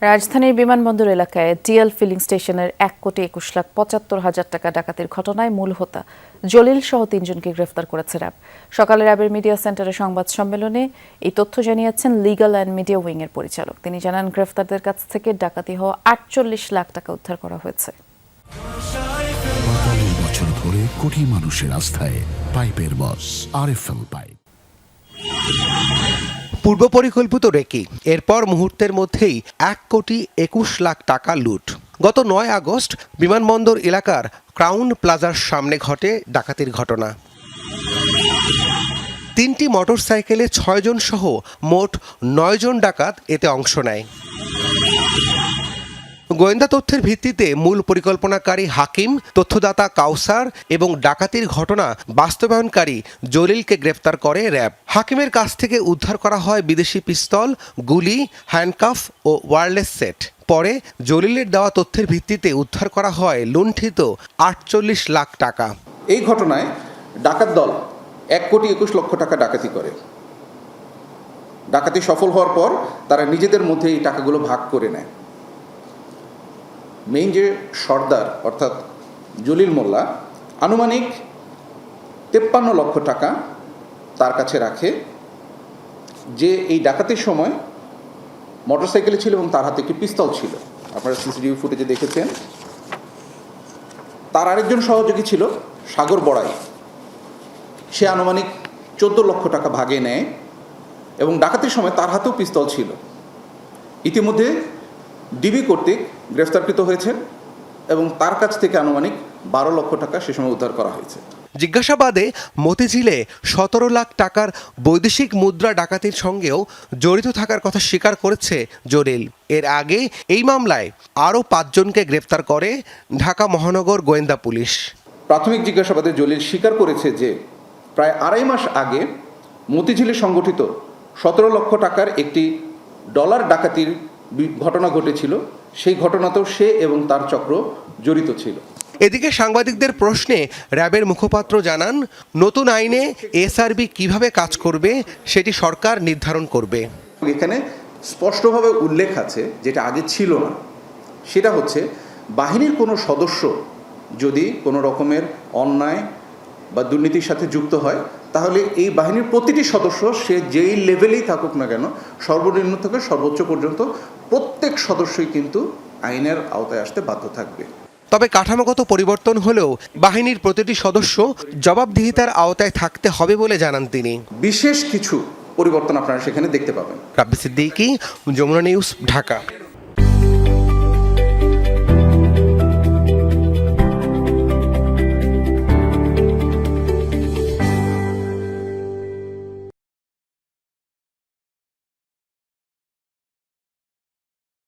রাজধানীর বিমানবন্দর এলাকায় ডিএল ফিলিং স্টেশনের ১,২১,৭৫,০০০ টাকা ডাকাতির ঘটনায় মূল হোতা জলিল সহ ৩ জনকে গ্রেফতার করেছে র্যাব। সকালে র্যাবের মিডিয়া সেন্টারে সংবাদ সম্মেলনে এই তথ্য জানিয়েছেন লিগ্যাল অ্যান্ড মিডিয়া উইং এর পরিচালক। তিনি জানান, গ্রেফতারদের কাছ থেকে ডাকাতি হওয়া ৪৮ লাখ টাকা উদ্ধার করা হয়েছে। ৪৫ বছর ধরে কোটি মানুষের আস্থায় পাইপের বস আরএফএল পাইপ। পূর্ব পরিকল্পিত রেকি, এরপর মুহূর্তের মধ্যেই ১,২১,০০,০০০ টাকা লুট। গত ৯ আগস্ট বিমানবন্দর এলাকার ক্রাউন প্লাজার সামনে ঘটে ডাকাতির ঘটনা। ৩টি মোটরসাইকেলে ৬ জন সহ মোট ৯ জন ডাকাত এতে অংশ নেয়। গোয়েন্দা তথ্যের ভিত্তিতে মূল পরিকল্পনাকারী হাকিম, তথ্যদাতা কাউসার এবং ডাকাতির ঘটনা বাস্তবায়নকারী জলিলকে গ্রেফতার করে র্যাব। হাকিমের কাছ থেকে উদ্ধার করা হয় বিদেশি পিস্তল, গুলি, হ্যান্ডকাফ ও ওয়্যারলেস সেট। পরে জলিলের দেওয়া তথ্যের ভিত্তিতে উদ্ধার করা হয় লুণ্ঠিত ৪৮ লাখ টাকা। এই ঘটনায় ডাকাত দল ১,২১,০০,০০০ টাকা ডাকাতি করে। ডাকাতি সফল হওয়ার পর তারা নিজেদের মধ্যে এই টাকাগুলো ভাগ করে নেয়। মেইন যে সর্দার অর্থাৎ জলিল মোল্লা আনুমানিক ৫৩ লক্ষ টাকা তার কাছে রাখে, যে এই ডাকাতির সময় মোটরসাইকেলে ছিল এবং তার হাতে একটি পিস্তল ছিল। আপনারা সিসিটিভি ফুটেজে দেখেছেন। তার আরেকজন সহযোগী ছিল সাগর বড়াই, সে আনুমানিক ১৪ লক্ষ টাকা ভাগে নেয় এবং ডাকাতির সময় তার হাতেও পিস্তল ছিল। ইতিমধ্যে ডিবি কর্তৃক গ্রেফতারকৃত হয়েছে এবং তার কাছ থেকে আনুমানিক ১২ লক্ষ টাকা সে সময় উদ্ধার করা হয়েছে। জিজ্ঞাসাবাদে মতিঝিলে ১৭ লাখ টাকার বৈদেশিক মুদ্রা ডাকাতির সঙ্গেও জড়িত থাকার কথা স্বীকার করেছে জলিল। এর আগে এই মামলায় আরও ৫ জনকে গ্রেফতার করে ঢাকা মহানগর গোয়েন্দা পুলিশ। প্রাথমিক জিজ্ঞাসাবাদে জলিল স্বীকার করেছে যে প্রায় ২.৫ মাস আগে মতিঝিলে সংগঠিত ১৭ লক্ষ টাকার একটি ডলার ডাকাতির ঘটনা ঘটেছিল। সেই ঘটনাতেও সে এবং তার চক্র জড়িত ছিল। এদিকে সাংবাদিকদের প্রশ্নে র্যাবের মুখপাত্র জানান, নতুন আইনে এসআরবি কিভাবে কাজ করবে সেটি সরকার নির্ধারণ করবে। এখানে স্পষ্টভাবে উল্লেখ আছে, যেটা আগে ছিল না, সেটা হচ্ছে বাহিনীর কোনো সদস্য যদি কোনো রকমের অন্যায় বা দুর্নীতির সাথে যুক্ত হয়, তাহলে এই বাহিনীর প্রতিটি সদস্য, সে যেই লেভেলেই থাকুক না কেন, সর্বনিম্ন থেকে সর্বোচ্চ পর্যন্ত প্রত্যেক সদস্যই কিন্তু আইনের আওতায় আসতে বাধ্য থাকবে। তবে কাঠামোগত পরিবর্তন হলেও বাহিনীর প্রতিটি সদস্য জবাবদিহিতার আওতায় থাকতে হবে বলে জানান তিনি। বিশেষ কিছু পরিবর্তন আপনারা সেখানে দেখতে পাবেন। রাব্বি সিদ্দিকী, যমুনা নিউজ, ঢাকা।